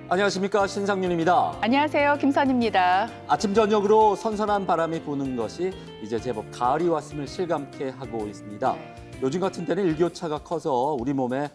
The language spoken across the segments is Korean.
안녕하십니까, 신상윤입니다. 안녕하세요, 김선입니다. 아침 저녁으로 선선한 바람이 부는 것이 이제 제법 가을이 왔음을 실감케 하고 있습니다. 요즘 같은 때는 일교차가 커서 우리 몸에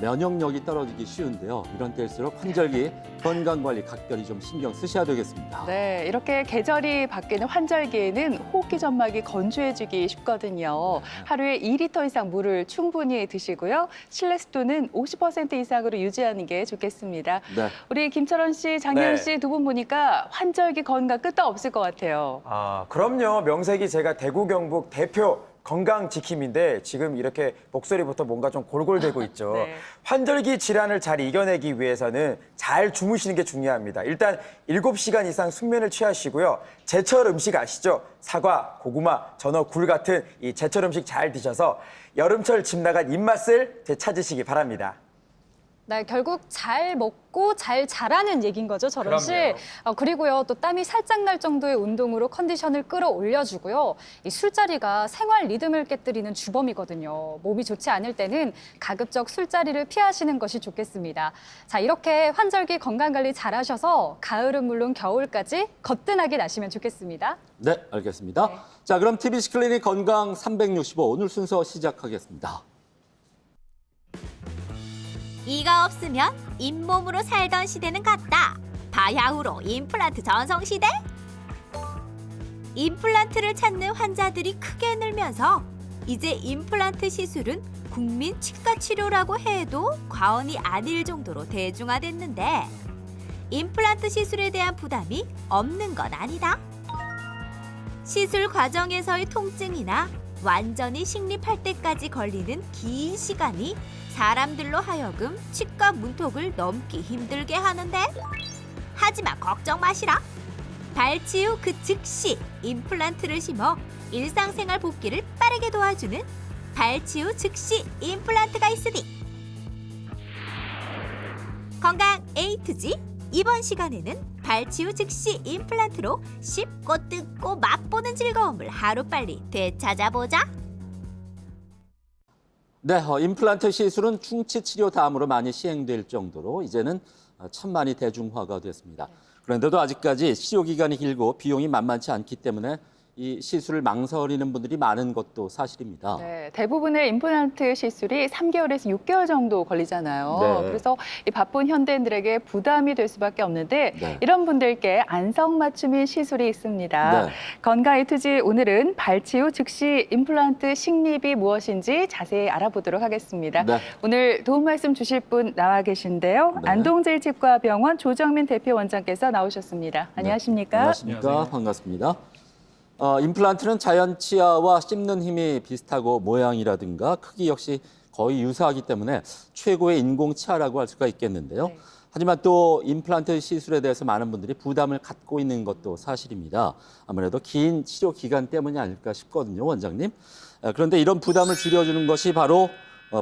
면역력이 떨어지기 쉬운데요. 이런 때일수록 환절기 건강관리 각별히 좀 신경 쓰셔야 되겠습니다. 네, 이렇게 계절이 바뀌는 환절기에는 호흡기 점막이 건조해지기 쉽거든요. 하루에 2리터 이상 물을 충분히 드시고요. 실내 습도는 50% 이상으로 유지하는 게 좋겠습니다. 네. 우리 김철원 씨, 장현 네. 씨 두 분 보니까 환절기 건강 끄떡 없을 것 같아요. 그럼요. 명색이 제가 대구 경북 대표 건강지킴인데 지금 이렇게 목소리부터 뭔가 좀 골골대고 있죠. 네. 환절기 질환을 잘 이겨내기 위해서는 잘 주무시는 게 중요합니다. 일단 7시간 이상 숙면을 취하시고요. 제철 음식 아시죠? 사과, 고구마, 전어, 굴 같은 이 제철 음식 잘 드셔서 여름철 집 나간 입맛을 되찾으시기 바랍니다. 네, 결국 잘 먹고 잘 자라는 얘기인 거죠, 철원 씨. 그리고요, 또 땀이 살짝 날 정도의 운동으로 컨디션을 끌어올려주고요. 이 술자리가 생활 리듬을 깨뜨리는 주범이거든요. 몸이 좋지 않을 때는 가급적 술자리를 피하시는 것이 좋겠습니다. 자, 이렇게 환절기 건강관리 잘하셔서 가을은 물론 겨울까지 거뜬하게 나시면 좋겠습니다. 네, 알겠습니다. 네. 자, 그럼 TBC 클리닉 건강 365 오늘 순서 시작하겠습니다. 이가 없으면 잇몸으로 살던 시대는 갔다. 바야흐로 임플란트 전성시대? 임플란트를 찾는 환자들이 크게 늘면서 이제 임플란트 시술은 국민 치과 치료라고 해도 과언이 아닐 정도로 대중화됐는데 임플란트 시술에 대한 부담이 없는 건 아니다. 시술 과정에서의 통증이나 완전히 식립할 때까지 걸리는 긴 시간이 사람들로 하여금 치과 문턱을 넘기 힘들게 하는데 하지만 걱정 마시라. 발치 후 그 즉시 임플란트를 심어 일상생활 복귀를 빠르게 도와주는 발치 후 즉시 임플란트가 있으니 건강 A to G 이번 시간에는 발치 후 즉시 임플란트로 씹고 뜯고 맛보는 즐거움을 하루빨리 되찾아보자. 네, 임플란트 시술은 충치 치료 다음으로 많이 시행될 정도로 이제는 참 많이 대중화가 됐습니다. 그런데도 아직까지 치료 기간이 길고 비용이 만만치 않기 때문에 이 시술을 망설이는 분들이 많은 것도 사실입니다. 네, 대부분의 임플란트 시술이 3개월에서 6개월 정도 걸리잖아요. 네. 그래서 이 바쁜 현대인들에게 부담이 될 수밖에 없는데 네. 이런 분들께 안성맞춤인 시술이 있습니다. 네. 건강 A2G 오늘은 발치 후 즉시 임플란트 식립이 무엇인지 자세히 알아보도록 하겠습니다. 네. 오늘 도움 말씀 주실 분 나와 계신데요. 네. 안동제일치과병원 조정민 대표 원장께서 나오셨습니다. 안녕하십니까? 안녕하십니까? 안녕하세요. 반갑습니다. 임플란트는 자연 치아와 씹는 힘이 비슷하고 모양이라든가 크기 역시 거의 유사하기 때문에 최고의 인공 치아라고 할 수가 있겠는데요. 네. 하지만 또 임플란트 시술에 대해서 많은 분들이 부담을 갖고 있는 것도 사실입니다. 아무래도 긴 치료 기간 때문이 아닐까 싶거든요, 원장님. 그런데 이런 부담을 줄여주는 것이 바로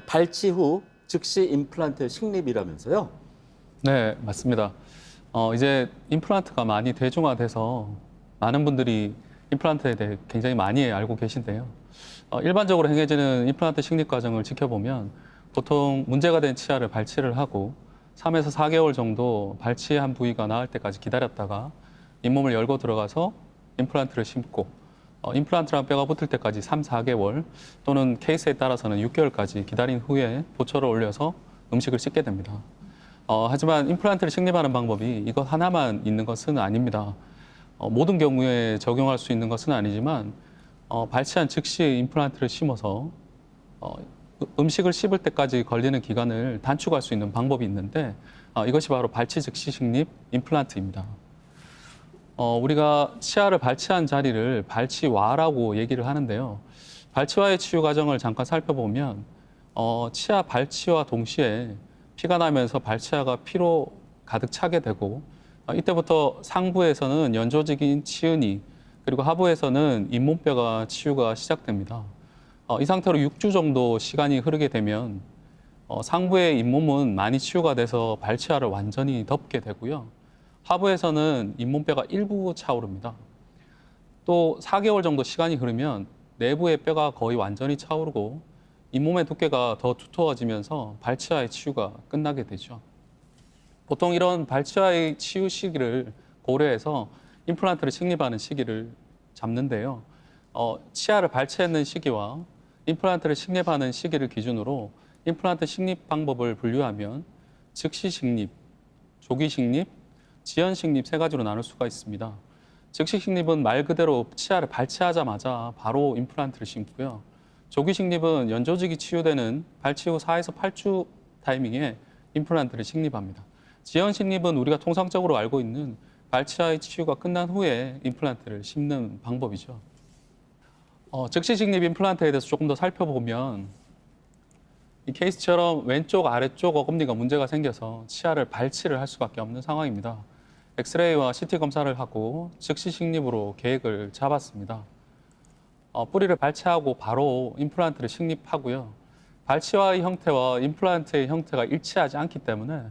발치 후 즉시 임플란트 식립이라면서요? 네, 맞습니다. 이제 임플란트가 많이 대중화돼서 많은 분들이 임플란트에 대해 굉장히 많이 알고 계신데요. 일반적으로 행해지는 임플란트 식립 과정을 지켜보면 보통 문제가 된 치아를 발치를 하고 3에서 4개월 정도 발치한 부위가 나을 때까지 기다렸다가 잇몸을 열고 들어가서 임플란트를 심고 임플란트랑 뼈가 붙을 때까지 3, 4개월 또는 케이스에 따라서는 6개월까지 기다린 후에 보초를 올려서 음식을 씻게 됩니다. 하지만 임플란트를 식립하는 방법이 이것 하나만 있는 것은 아닙니다. 모든 경우에 적용할 수 있는 것은 아니지만 발치한 즉시 임플란트를 심어서 음식을 씹을 때까지 걸리는 기간을 단축할 수 있는 방법이 있는데 이것이 바로 발치 즉시 식립 임플란트입니다. 우리가 치아를 발치한 자리를 발치와라고 얘기를 하는데요. 발치와의 치유 과정을 잠깐 살펴보면 치아 발치와 동시에 피가 나면서 발치아가 피로 가득 차게 되고 이때부터 상부에서는 연조직인 치은이 그리고 하부에서는 잇몸뼈가 치유가 시작됩니다. 이 상태로 6주 정도 시간이 흐르게 되면 상부의 잇몸은 많이 치유가 돼서 발치아를 완전히 덮게 되고요. 하부에서는 잇몸뼈가 일부 차오릅니다. 또 4개월 정도 시간이 흐르면 내부의 뼈가 거의 완전히 차오르고 잇몸의 두께가 더 두터워지면서 발치아의 치유가 끝나게 되죠. 보통 이런 발치와의 치유 시기를 고려해서 임플란트를 식립하는 시기를 잡는데요. 치아를 발치했는 시기와 임플란트를 식립하는 시기를 기준으로 임플란트 식립 방법을 분류하면 즉시 식립, 조기 식립, 지연 식립 세 가지로 나눌 수가 있습니다. 즉시 식립은 말 그대로 치아를 발치하자마자 바로 임플란트를 심고요. 조기 식립은 연조직이 치유되는 발치 후 4에서 8주 타이밍에 임플란트를 식립합니다. 지연 식립은 우리가 통상적으로 알고 있는 발치와의 치유가 끝난 후에 임플란트를 심는 방법이죠. 즉시 식립 임플란트에 대해서 조금 더 살펴보면 이 케이스처럼 왼쪽, 아래쪽 어금니가 문제가 생겨서 치아를 발치를 할 수밖에 없는 상황입니다. 엑스레이와 CT 검사를 하고 즉시 식립으로 계획을 잡았습니다. 뿌리를 발치하고 바로 임플란트를 식립하고요. 발치와의 형태와 임플란트의 형태가 일치하지 않기 때문에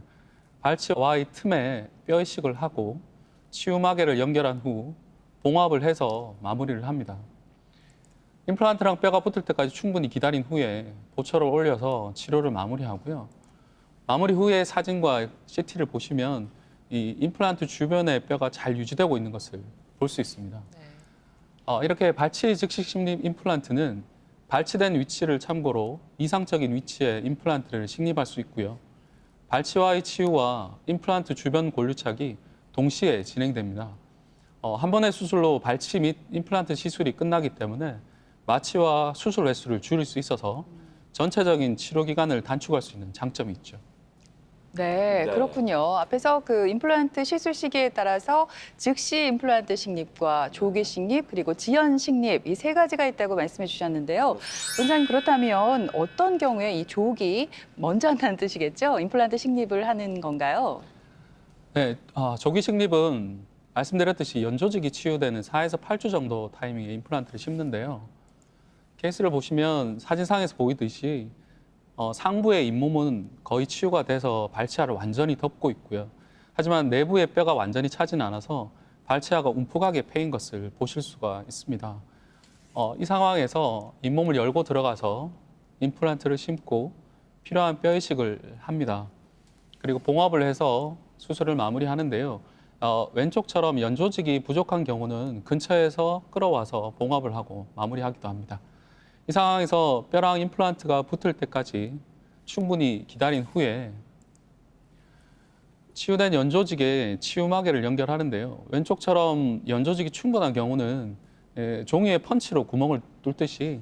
발치와의 틈에 뼈 이식을 하고 치유마개를 연결한 후 봉합을 해서 마무리를 합니다. 임플란트랑 뼈가 붙을 때까지 충분히 기다린 후에 보철을 올려서 치료를 마무리하고요. 마무리 후에 사진과 CT를 보시면 이 임플란트 주변의 뼈가 잘 유지되고 있는 것을 볼 수 있습니다. 이렇게 발치 즉시 식립 임플란트는 발치된 위치를 참고로 이상적인 위치에 임플란트를 식립할 수 있고요. 발치와의 치유와 임플란트 주변 골류착이 동시에 진행됩니다. 한 번의 수술로 발치 및 임플란트 시술이 끝나기 때문에 마취와 수술 횟수를 줄일 수 있어서 전체적인 치료 기간을 단축할 수 있는 장점이 있죠. 네, 네. 그렇군요. 앞에서 그 임플란트 시술 시기에 따라서 즉시 임플란트 식립과 조기 식립 그리고 지연 식립 이 세 가지가 있다고 말씀해 주셨는데요. 원장님 그렇다면 어떤 경우에 이 조기 먼저 한다는 뜻이겠죠? 임플란트 식립을 하는 건가요? 네, 조기 식립은 말씀드렸듯이 연조직이 치유되는 4에서 8주 정도 타이밍에 임플란트를 심는데요. 케이스를 보시면 사진상에서 보이듯이 상부의 잇몸은 거의 치유가 돼서 발치아를 완전히 덮고 있고요. 하지만 내부의 뼈가 완전히 차진 않아서 발치아가 움푹하게 패인 것을 보실 수가 있습니다. 이 상황에서 잇몸을 열고 들어가서 임플란트를 심고 필요한 뼈 이식을 합니다. 그리고 봉합을 해서 수술을 마무리하는데요. 왼쪽처럼 연조직이 부족한 경우는 근처에서 끌어와서 봉합을 하고 마무리하기도 합니다. 이 상황에서 뼈랑 임플란트가 붙을 때까지 충분히 기다린 후에 치유된 연조직에 치유마개를 연결하는데요. 왼쪽처럼 연조직이 충분한 경우는 종이에 펀치로 구멍을 뚫듯이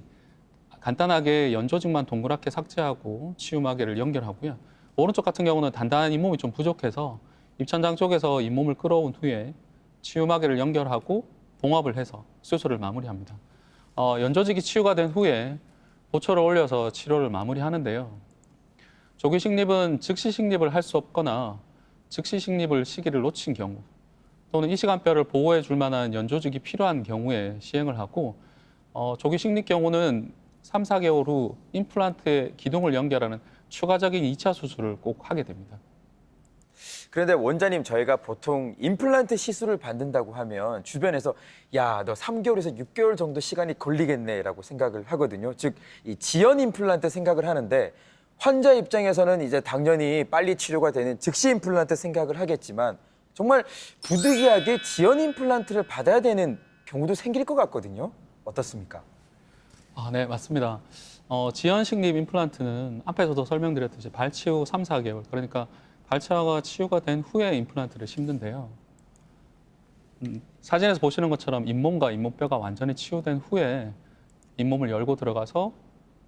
간단하게 연조직만 동그랗게 삭제하고 치유마개를 연결하고요. 오른쪽 같은 경우는 단단한 잇몸이 좀 부족해서 입천장 쪽에서 잇몸을 끌어온 후에 치유마개를 연결하고 봉합을 해서 수술을 마무리합니다. 연조직이 치유가 된 후에 보철을 올려서 치료를 마무리하는데요. 조기 식립은 즉시 식립을 할 수 없거나 즉시 식립을 시기를 놓친 경우 또는 이 시간뼈를 보호해 줄 만한 연조직이 필요한 경우에 시행을 하고 조기 식립 경우는 3, 4개월 후 임플란트의 기둥을 연결하는 추가적인 2차 수술을 꼭 하게 됩니다. 그런데 원장님, 저희가 보통 임플란트 시술을 받는다고 하면 주변에서 야, 너 3개월에서 6개월 정도 시간이 걸리겠네라고 생각을 하거든요. 즉, 이 지연 임플란트 생각을 하는데 환자 입장에서는 이제 당연히 빨리 치료가 되는 즉시 임플란트 생각을 하겠지만 정말 부득이하게 지연 임플란트를 받아야 되는 경우도 생길 것 같거든요. 어떻습니까? 네, 맞습니다. 지연 식립 임플란트는 앞에서도 설명드렸듯이 발치 후 3, 4개월, 그러니까 발치아가 치유가 된 후에 임플란트를 심는데요. 사진에서 보시는 것처럼 잇몸과 잇몸뼈가 완전히 치유된 후에 잇몸을 열고 들어가서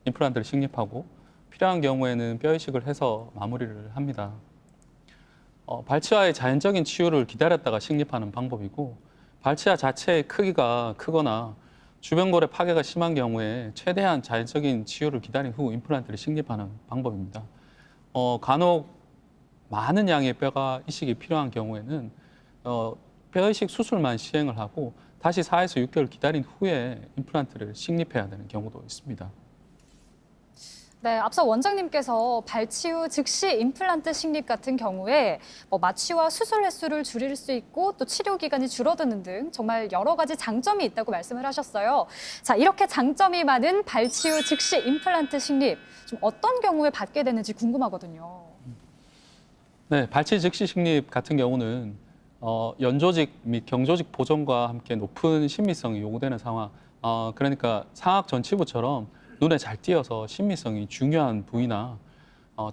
임플란트를 식립하고 필요한 경우에는 뼈 이식을 해서 마무리를 합니다. 발치아의 자연적인 치유를 기다렸다가 식립하는 방법이고 발치아 자체의 크기가 크거나 주변골의 파괴가 심한 경우에 최대한 자연적인 치유를 기다린 후 임플란트를 식립하는 방법입니다. 간혹 많은 양의 뼈가 이식이 필요한 경우에는 뼈 이식 수술만 시행을 하고 다시 4에서 6개월 기다린 후에 임플란트를 식립해야 되는 경우도 있습니다. 네, 앞서 원장님께서 발치 후 즉시 임플란트 식립 같은 경우에 마취와 수술 횟수를 줄일 수 있고 또 치료 기간이 줄어드는 등 정말 여러 가지 장점이 있다고 말씀을 하셨어요. 자, 이렇게 장점이 많은 발치 후 즉시 임플란트 식립, 좀 어떤 경우에 받게 되는지 궁금하거든요. 네, 발치 즉시 식립 같은 경우는 연조직 및 경조직 보존과 함께 높은 신미성이 요구되는 상황. 그러니까 상악 전치부처럼 눈에 잘 띄어서 신미성이 중요한 부위나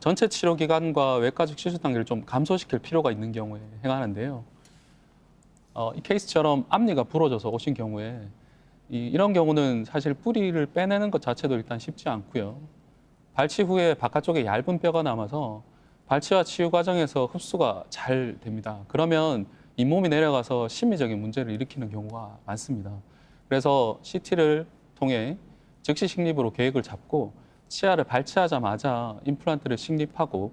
전체 치료 기간과 외과적 시술 단계를 좀 감소시킬 필요가 있는 경우에 행하는데요. 이 케이스처럼 앞니가 부러져서 오신 경우에 이런 경우는 사실 뿌리를 빼내는 것 자체도 일단 쉽지 않고요. 발치 후에 바깥쪽에 얇은 뼈가 남아서 발치와 치유 과정에서 흡수가 잘 됩니다. 그러면 잇몸이 내려가서 심미적인 문제를 일으키는 경우가 많습니다. 그래서 CT를 통해 즉시 식립으로 계획을 잡고 치아를 발치하자마자 임플란트를 식립하고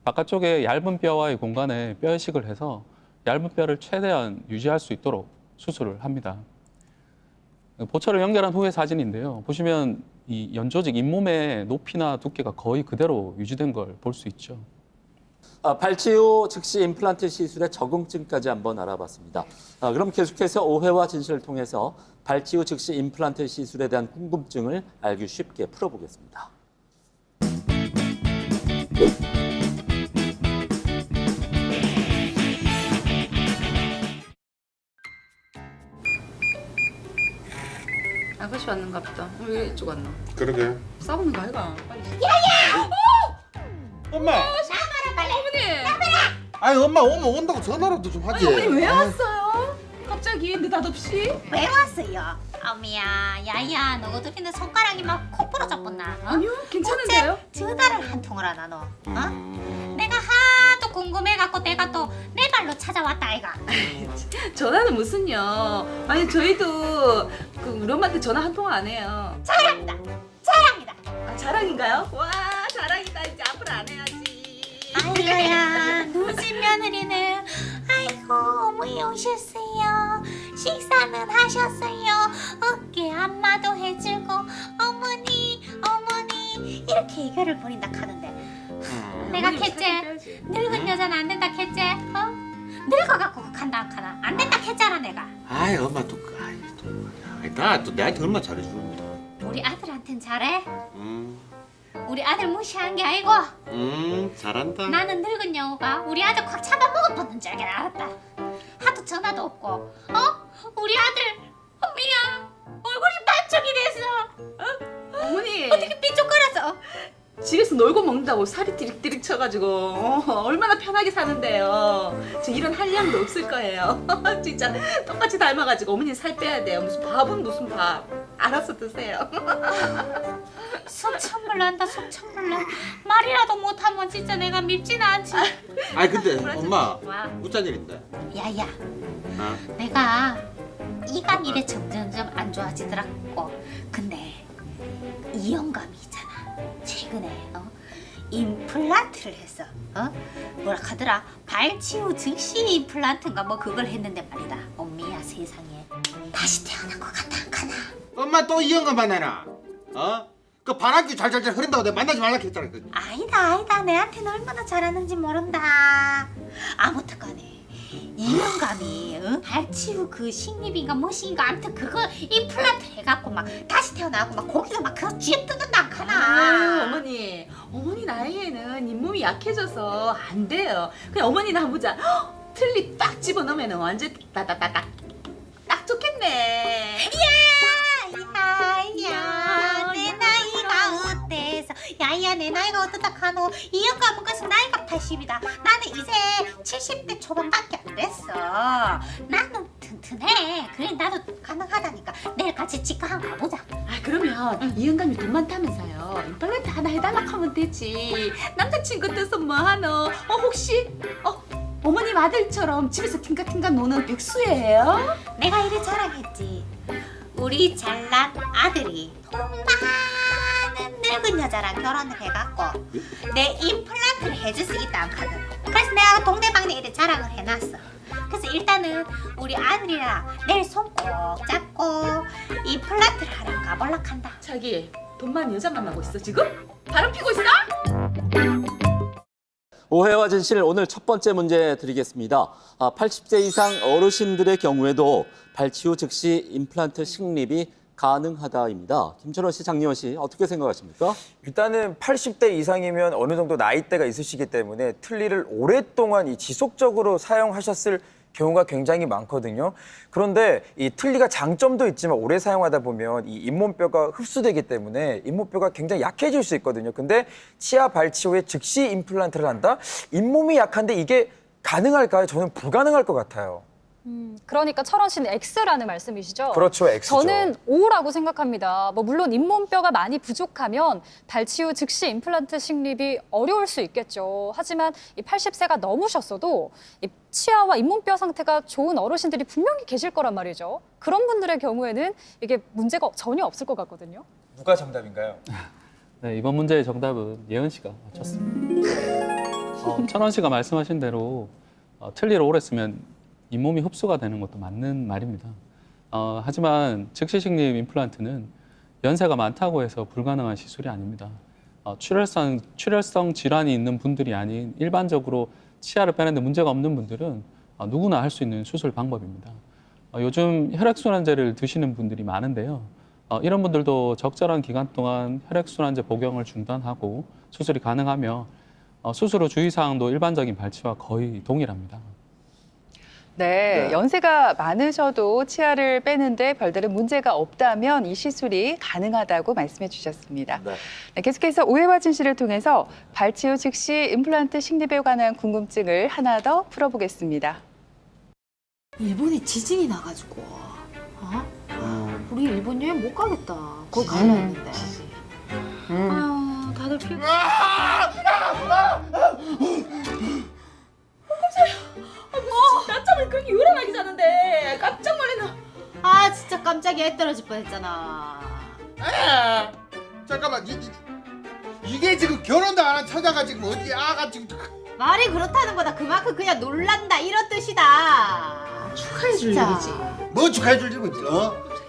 바깥쪽에 얇은 뼈와의 공간에 뼈 이식을 해서 얇은 뼈를 최대한 유지할 수 있도록 수술을 합니다. 보철을 연결한 후의 사진인데요. 보시면 이 연조직 잇몸의 높이나 두께가 거의 그대로 유지된 걸 볼 수 있죠. 발치 후 즉시 임플란트 시술의 적응증까지 한번 알아봤습니다. 그럼 계속해서 오해와 진실을 통해서 발치 후 즉시 임플란트 시술에 대한 궁금증을 알기 쉽게 풀어보겠습니다. 아가씨 왔는가 보다. 왜 이쪽 왔나? 그러게. 싸우는 거 아이가? 빨리. 엄마. 어머니! 아니 엄마 오면 온다고 전화라도 좀 하지. 어머니 왜 왔어요? 갑자기 느닷없이? 왜 왔어요? 어미야, 야야, 너희들이는 손가락이 막 코 부러졌구나. 어? 아니요, 괜찮은데요? 어째 전화를 한 통을 안 하노? 내가 하도 궁금해갖고 내가 또 내 발로 찾아왔다 아이가. 전화는 무슨요? 아니 저희도 우리 엄마한테 전화 한 통 안 해요. 자랑이다, 자랑이다. 아, 자랑인가요? 와 자랑이다. 이제 앞으로 안 해야지. 아이고야, 누진 며느리는 아이고 어머니 오셨어요. 식사는 하셨어요. 어깨 안마도 해주고 어머니 이렇게 애교를 부린다 카는데 내가 캣째 늙은 여자는 안 된다 캣째 늙어갖고 간다 안 카나 안 된다 캣째라 내가. 아이 엄마 또 나또 내한테 얼마 잘해주는데. 우리 아들한텐 잘해? 음. 우리 아들 무시한 게 아니고 잘한다. 나는 늙은 여우가 우리 아들 꽉 잡아먹어보는 줄 알았다. 하도 전화도 없고 우리 아들 엄미야 얼굴이 반쪽이 됐어. 어머니 어떻게 삐죽거려서. 집에서 놀고 먹는다고 살이 띠릭띠릭 쳐가지고 얼마나 편하게 사는데요. 저 이런 한량도 없을 거예요. 진짜 똑같이 닮아가지고 어머니 살 빼야 돼요. 무슨 밥은 무슨 밥. 알아서 드세요. 속천불 난다 속천불 나. 말이라도 못하면 진짜 내가 밉지는 않지. 아니 근데 엄마 와. 웃잔 일인데. 야야 어? 내가 이간일에 점점점 안 좋아지더라고. 근데 이 영감이 있잖아. 최근에 임플란트를 했어. 뭐라 하더라? 발치 후 즉시 임플란트인가 뭐 그걸 했는데 말이다. 엄미야 세상에 다시 태어난 것 같아 안 가나? 엄마 또 이 영감 만나나? 그 바람기 잘잘잘 흐른다고 내가 만나지 말라 했잖아. 아니다 내한테는 얼마나 잘하는지 모른다. 아무튼 간에 이 영감이 발치 후 그 식립인가 뭐신가 아무튼 그거 임플란트 해갖고 막 다시 태어나고 막 거기서 막 그거 쥐어 뜯는다 안 가나? 어머니 나이에는 잇몸이 약해져서 안 돼요. 그냥 어머니나 한번 보자. 틀니 딱 집어넣으면 완전 딱 좋겠네. 야야 내 나이가 어때서 야야 내 나이가 어떻다 카노. 이 영감은 그래서 나이가 80이다 나는 이제 70대 초반밖에 안 됐어. 나는 튼튼해. 그래 나도 가능하다니까. 내일 같이 치과 한번 가보자. 그러면 이 영감이 돈 많다면서요. 임플란트 하나 해달라 하면 되지. 남자친구 뜻은 뭐 하노? 혹시 어머님 아들처럼 집에서 팅가팅가 노는 백수예요? 내가 이래 자랑했지. 우리 잘난 아들이 돈 많은 늙은 여자랑 결혼을 해갖고 내 임플란트를 해줄 수 있다 안 카든. 그래서 내가 동네방네 이래 자랑을 해놨어. 그래서 일단은 우리 아들이랑 내일 손 꼭 잡고 임플란트를 하러 가볼라 한다. 자기 돈 많은 여자 만나고 있어 지금? 바람 피고 있어? 오해와 진실 오늘 첫 번째 문제 드리겠습니다. 80세 이상 어르신들의 경우에도 발치 후 즉시 임플란트 식립이 가능하다입니다. 김철원 씨, 장리원 씨 어떻게 생각하십니까? 일단은 80대 이상이면 어느 정도 나이대가 있으시기 때문에 틀니를 오랫동안 이 지속적으로 사용하셨을 경우가 굉장히 많거든요. 그런데 이 틀니가 장점도 있지만 오래 사용하다 보면 이 잇몸뼈가 흡수되기 때문에 잇몸뼈가 굉장히 약해질 수 있거든요. 근데 치아 발치 후에 즉시 임플란트를 한다? 잇몸이 약한데 이게 가능할까요? 저는 불가능할 것 같아요. 그러니까 철원 씨는 X라는 말씀이시죠? 그렇죠, X죠. 저는 O라고 생각합니다. 물론 잇몸뼈가 많이 부족하면 발치 후 즉시 임플란트 식립이 어려울 수 있겠죠. 하지만 이 80세가 넘으셨어도 이 치아와 잇몸뼈 상태가 좋은 어르신들이 분명히 계실 거란 말이죠. 그런 분들의 경우에는 이게 문제가 전혀 없을 것 같거든요. 누가 정답인가요? 네, 이번 문제의 정답은 예은 씨가 맞췄습니다. 철원 씨가 말씀하신 대로 틀니를 오래 쓰면 잇몸이 흡수가 되는 것도 맞는 말입니다. 하지만 즉시 식립 임플란트는 연세가 많다고 해서 불가능한 시술이 아닙니다. 출혈성 질환이 있는 분들이 아닌 일반적으로 치아를 빼는데 문제가 없는 분들은 누구나 할 수 있는 수술 방법입니다. 요즘 혈액순환제를 드시는 분들이 많은데요. 이런 분들도 적절한 기간 동안 혈액순환제 복용을 중단하고 수술이 가능하며 수술 후 주의사항도 일반적인 발치와 거의 동일합니다. 네, 연세가 많으셔도 치아를 빼는데 별다른 문제가 없다면 이 시술이 가능하다고 말씀해 주셨습니다. 네, 계속해서 오해와 진실을 통해서 발치 후 즉시 임플란트 식립에 관한 궁금증을 하나 더 풀어보겠습니다. 일본에 지진이 나가지고 우리 일본 여행 못 가겠다. 거기 가려 했는데. 아유, 다들 피곤. 낮잠을 그렇게 요란하게 자는데 깜짝 놀랐나. 아 진짜 깜짝이야. 해 떨어질 뻔했잖아. 잠깐만, 이게 지금 결혼도 안 한 처자가 지금 어디 아가 지금 말이 그렇다는 거다. 그만큼 그냥 놀란다 이런 뜻이다. 축하해줄 일이지. 뭐 축하해줄 일이지?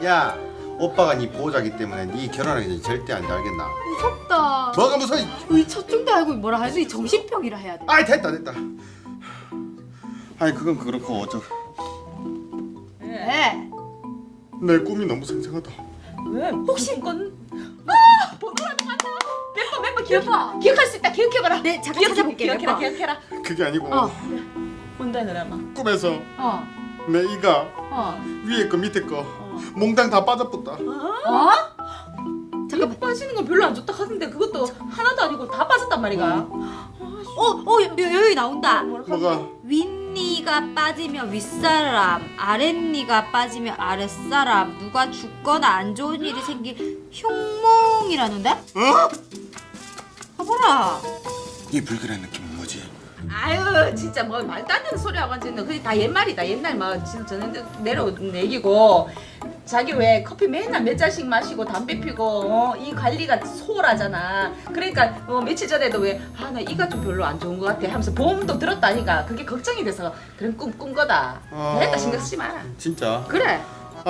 야, 오빠가 네 보호자기 때문에 네 결혼하기 전에 절대 안 돼, 알겠나? 무섭다. 뭐가 무서워? 우리 첫중도 알고 뭐라 하지? 정신병이라 해야 돼. 아이 됐다. 아니 그건 그렇고 왜? 내 꿈이 너무 생생하다. 왜? 혹시 이건 번호라도 맞나? 멤버 기억할 수 있다. 기억해봐라. 네, 잠깐 찾아볼게. 기억해라. 그게 아니고 뭔데 너라마? 꿈에서 내 이가 위에 거 밑에 거 몽땅 다 빠져붙다. 잠깐만. 빠지는 건 별로 안 좋다 하는데 그것도 하나도 아니고 다 빠졌단 말이가. 여기 나온다. 뭐가? 윗니가 빠지면 윗사람, 아랫니가 빠지면 아랫사람, 누가 죽거나 안 좋은 일이 생길 흉몽이라는데? 봐봐라. 이 불길한 느낌은 뭐지? 아유 진짜 뭐 말도 안 되는 소리 하고 앉아있는 그게 다 옛말이다. 옛날 뭐 진짜 저는 내려온 얘기고 자기 왜 커피 맨날 몇 잔씩 마시고 담배 피고 이 관리가 소홀하잖아. 그러니까 며칠 전에도 왜 나 이가 좀 별로 안 좋은 것 같아 하면서 보험도 들었다니까. 그게 걱정이 돼서 그런 꿈 꾼 거다. 됐다 신경 쓰지 마라. 진짜? 그래.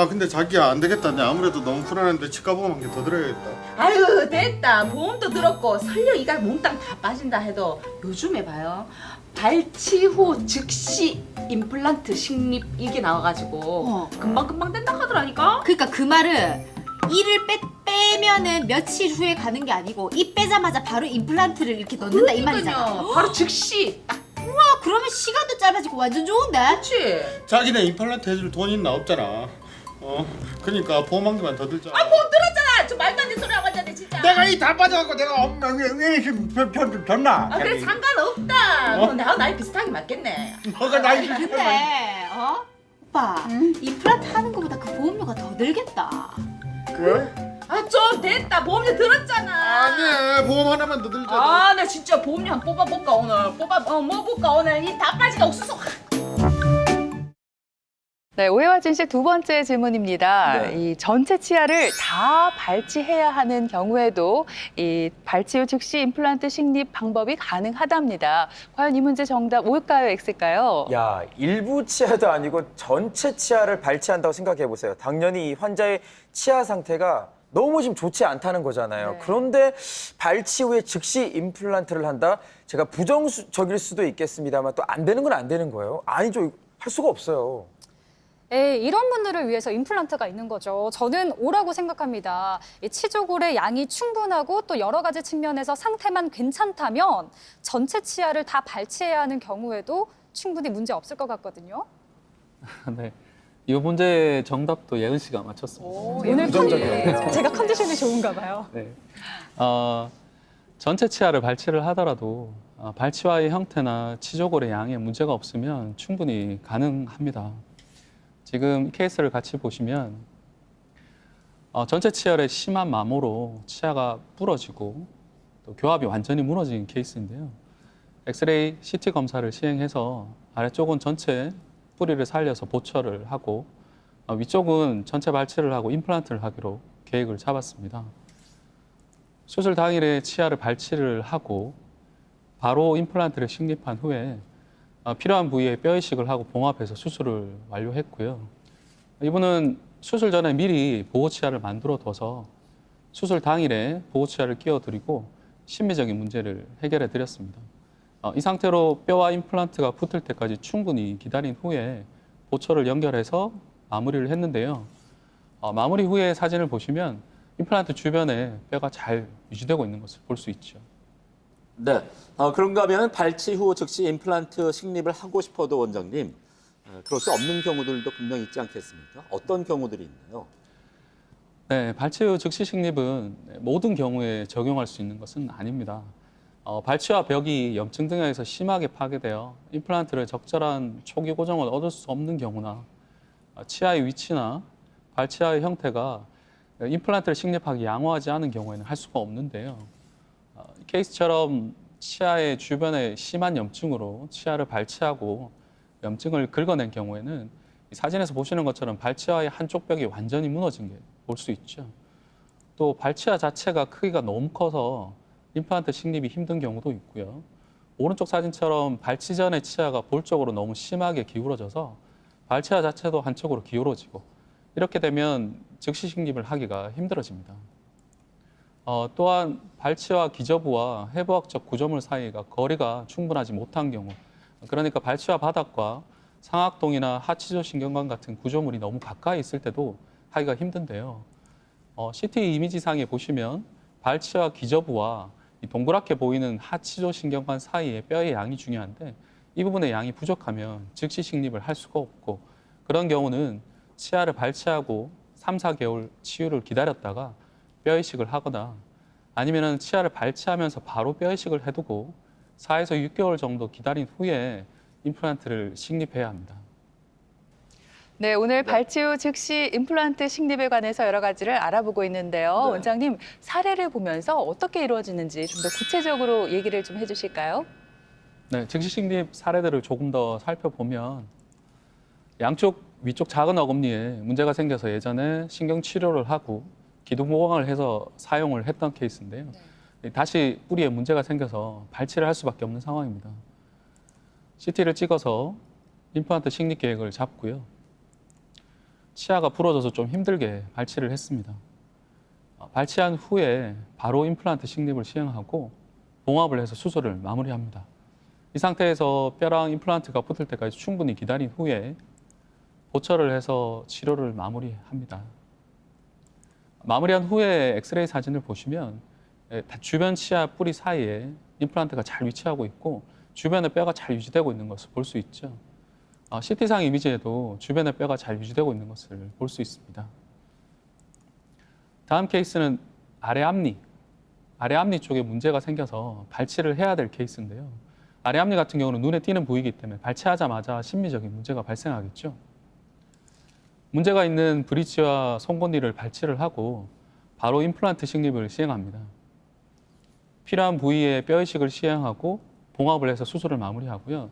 근데 자기야 안 되겠다. 내 아무래도 너무 불안한데 치과 보험 한 개 더 들어야겠다. 아유 됐다. 보험도 들었고 설령 이가 몽땅 다 빠진다 해도 요즘에 봐요. 발치 후 즉시 임플란트 식립 이게 나와가지고 금방금방 된다 하더라니까. 그러니까 그 말은 이를 빼면은 며칠 후에 가는 게 아니고 이 빼자마자 바로 임플란트를 이렇게 넣는다 이 말이잖아. 바로 즉시 딱. 우와, 그러면 시간도 짧아지고 완전 좋은데? 그치? 자기네 임플란트 해줄 돈이 있나 없잖아. 그러니까 보험 한 개만 더 들자. 보험 들었잖아. 저 말도 안 되는 소리 하고 앉았네 진짜. 내가 이 다 빠져갖고 내가 좀 줬나? 그래 상관없다. 그럼 내가 나이 비슷하게 맞겠네. 뭐가 나이 근데 오빠 임플란트 하는 것보다 그 보험료가 더 들겠다. 그래? 좀 됐다. 보험료 들었잖아. 아니 보험 하나만 더 들자. 나 진짜 보험료 한 뽑아볼까 오늘. 뭐 볼까 오늘. 이 다 빠지가 옥수수 확. 네, 오해와 진실 두 번째 질문입니다. 네. 이 전체 치아를 다 발치해야 하는 경우에도 이 발치 후 즉시 임플란트 식립 방법이 가능하답니다. 과연 이 문제 정답 O일까요, X일까요? 야, 일부 치아도 아니고 전체 치아를 발치한다고 생각해 보세요. 당연히 이 환자의 치아 상태가 너무 지금 좋지 않다는 거잖아요. 네. 그런데 발치 후에 즉시 임플란트를 한다? 제가 부정적일 수도 있겠습니다만 또 안 되는 건 안 되는 거예요. 아니죠. 할 수가 없어요. 이런 분들을 위해서 임플란트가 있는 거죠. 저는 O라고 생각합니다. 이 치조골의 양이 충분하고 또 여러 가지 측면에서 상태만 괜찮다면 전체 치아를 다 발치해야 하는 경우에도 충분히 문제 없을 것 같거든요. 네. 이 문제의 정답도 예은 씨가 맞췄습니다. 오늘 긍정적이네요. 제가 컨디션이 좋은가 봐요. 네. 전체 치아를 발치를 하더라도 발치와의 형태나 치조골의 양에 문제가 없으면 충분히 가능합니다. 지금 이 케이스를 같이 보시면 전체 치열의 심한 마모로 치아가 부러지고 또 교합이 완전히 무너진 케이스인데요. 엑스레이, CT 검사를 시행해서 아래쪽은 전체 뿌리를 살려서 보철을 하고 위쪽은 전체 발치를 하고 임플란트를 하기로 계획을 잡았습니다. 수술 당일에 치아를 발치를 하고 바로 임플란트를 식립한 후에 필요한 부위에 뼈 이식을 하고 봉합해서 수술을 완료했고요. 이분은 수술 전에 미리 보호 치아를 만들어 둬서 수술 당일에 보호 치아를 끼워드리고 심미적인 문제를 해결해 드렸습니다. 이 상태로 뼈와 임플란트가 붙을 때까지 충분히 기다린 후에 보철을 연결해서 마무리를 했는데요. 마무리 후에 사진을 보시면 임플란트 주변에 뼈가 잘 유지되고 있는 것을 볼 수 있죠. 네. 그런가 하면 발치 후 즉시 임플란트 식립을 하고 싶어도 원장님, 그럴 수 없는 경우들도 분명히 있지 않겠습니까? 어떤 경우들이 있나요? 네, 발치 후 즉시 식립은 모든 경우에 적용할 수 있는 것은 아닙니다. 발치와 벽이 염증 등에서 심하게 파괴되어 임플란트를 적절한 초기 고정을 얻을 수 없는 경우나 치아의 위치나 발치아의 형태가 임플란트를 식립하기 양호하지 않은 경우에는 할 수가 없는데요. 이 케이스처럼 치아의 주변에 심한 염증으로 치아를 발치하고 염증을 긁어낸 경우에는 이 사진에서 보시는 것처럼 발치아의 한쪽 벽이 완전히 무너진 게 볼 수 있죠. 또 발치아 자체가 크기가 너무 커서 임플란트 식립이 힘든 경우도 있고요. 오른쪽 사진처럼 발치 전의 치아가 볼 쪽으로 너무 심하게 기울어져서 발치아 자체도 한쪽으로 기울어지고 이렇게 되면 즉시 식립을 하기가 힘들어집니다. 또한 발치와 기저부와 해부학적 구조물 사이가 거리가 충분하지 못한 경우, 그러니까 발치와 바닥과 상악동이나 하치조 신경관 같은 구조물이 너무 가까이 있을 때도 하기가 힘든데요. CT 이미지상에 보시면 발치와 기저부와 이 동그랗게 보이는 하치조 신경관 사이의 뼈의 양이 중요한데 이 부분의 양이 부족하면 즉시 식립을 할 수가 없고 그런 경우는 치아를 발치하고 3, 4개월 치유를 기다렸다가 뼈 이식을 하거나 아니면 치아를 발치하면서 바로 뼈 이식을 해두고 4에서 6개월 정도 기다린 후에 임플란트를 식립해야 합니다. 네, 오늘 발치 후 즉시 임플란트 식립에 관해서 여러 가지를 알아보고 있는데요. 네. 원장님, 사례를 보면서 어떻게 이루어지는지 좀 더 구체적으로 얘기를 좀 해주실까요? 네, 즉시 식립 사례들을 조금 더 살펴보면 양쪽 위쪽 작은 어금니에 문제가 생겨서 예전에 신경 치료를 하고 기둥 보강을 해서 사용을 했던 케이스인데요. 다시 뿌리에 문제가 생겨서 발치를 할 수밖에 없는 상황입니다. CT를 찍어서 임플란트 식립 계획을 잡고요. 치아가 부러져서 좀 힘들게 발치를 했습니다. 발치한 후에 바로 임플란트 식립을 시행하고 봉합을 해서 수술을 마무리합니다. 이 상태에서 뼈랑 임플란트가 붙을 때까지 충분히 기다린 후에 보철을 해서 치료를 마무리합니다. 마무리한 후에 엑스레이 사진을 보시면 주변 치아 뿌리 사이에 임플란트가 잘 위치하고 있고 주변에 뼈가 잘 유지되고 있는 것을 볼 수 있죠. CT상 이미지에도 주변에 뼈가 잘 유지되고 있는 것을 볼 수 있습니다. 다음 케이스는 아래 앞니 쪽에 문제가 생겨서 발치를 해야 될 케이스인데요. 아래 앞니 같은 경우는 눈에 띄는 부위이기 때문에 발치하자마자 심미적인 문제가 발생하겠죠. 문제가 있는 브릿지와 송곳니를 발치를 하고 바로 임플란트 식립을 시행합니다. 필요한 부위에 뼈 이식을 시행하고 봉합을 해서 수술을 마무리하고요.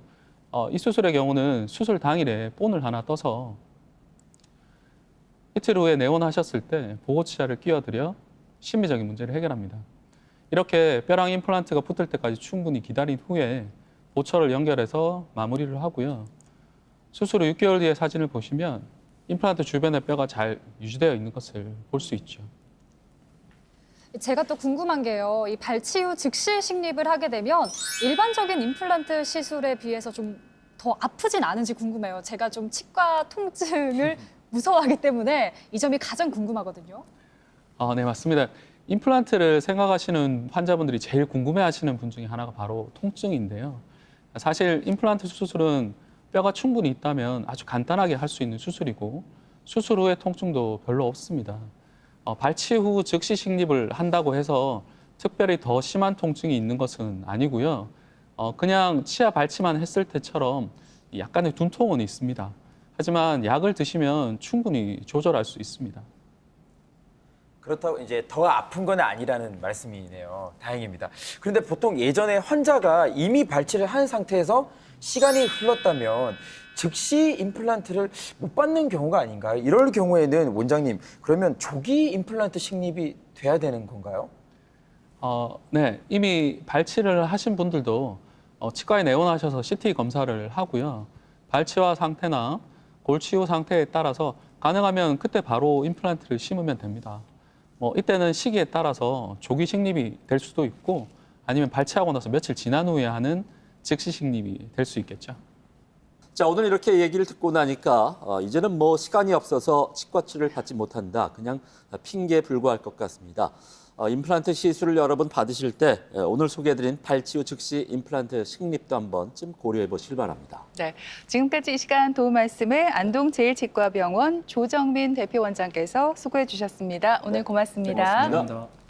이 수술의 경우는 수술 당일에 본을 하나 떠서 이틀 후에 내원하셨을 때 보호치아를 끼워드려 심미적인 문제를 해결합니다. 이렇게 뼈랑 임플란트가 붙을 때까지 충분히 기다린 후에 보철을 연결해서 마무리를 하고요. 수술 후 6개월 뒤의 사진을 보시면 임플란트 주변의 뼈가 잘 유지되어 있는 것을 볼 수 있죠. 제가 또 궁금한 게요. 이 발치 후 즉시 식립을 하게 되면 일반적인 임플란트 시술에 비해서 좀 더 아프진 않은지 궁금해요. 제가 좀 치과 통증을 무서워하기 때문에 이 점이 가장 궁금하거든요. 네, 맞습니다. 임플란트를 생각하시는 환자분들이 제일 궁금해하시는 분 중에 하나가 바로 통증인데요. 사실 임플란트 수술은 뼈가 충분히 있다면 아주 간단하게 할 수 있는 수술이고 수술 후의 통증도 별로 없습니다. 발치 후 즉시 식립을 한다고 해서 특별히 더 심한 통증이 있는 것은 아니고요. 그냥 치아 발치만 했을 때처럼 약간의 둔통은 있습니다. 하지만 약을 드시면 충분히 조절할 수 있습니다. 그렇다고 이제 더 아픈 건 아니라는 말씀이네요. 다행입니다. 그런데 보통 예전에 환자가 이미 발치를 한 상태에서 시간이 흘렀다면 즉시 임플란트를 못 받는 경우가 아닌가요? 이럴 경우에는 원장님, 그러면 조기 임플란트 식립이 돼야 되는 건가요? 네, 이미 발치를 하신 분들도 치과에 내원하셔서 CT 검사를 하고요. 발치와 상태나 골치후 상태에 따라서 가능하면 그때 바로 임플란트를 심으면 됩니다. 이때는 시기에 따라서 조기 식립이 될 수도 있고 아니면 발치하고 나서 며칠 지난 후에 하는 즉시 식립이 될 수 있겠죠. 자, 오늘 이렇게 얘기를 듣고 나니까 이제는 뭐 시간이 없어서 치과 치료를 받지 못한다. 그냥 핑계에 불과할 것 같습니다. 임플란트 시술을 여러분 받으실 때 오늘 소개해드린 발치 후 즉시 임플란트 식립도 한 번쯤 고려해 보시길 바랍니다. 네, 지금까지 이 시간 도움 말씀을 안동제일치과병원 조정민 대표원장께서 수고해 주셨습니다. 오늘 고맙습니다. 고맙습니다.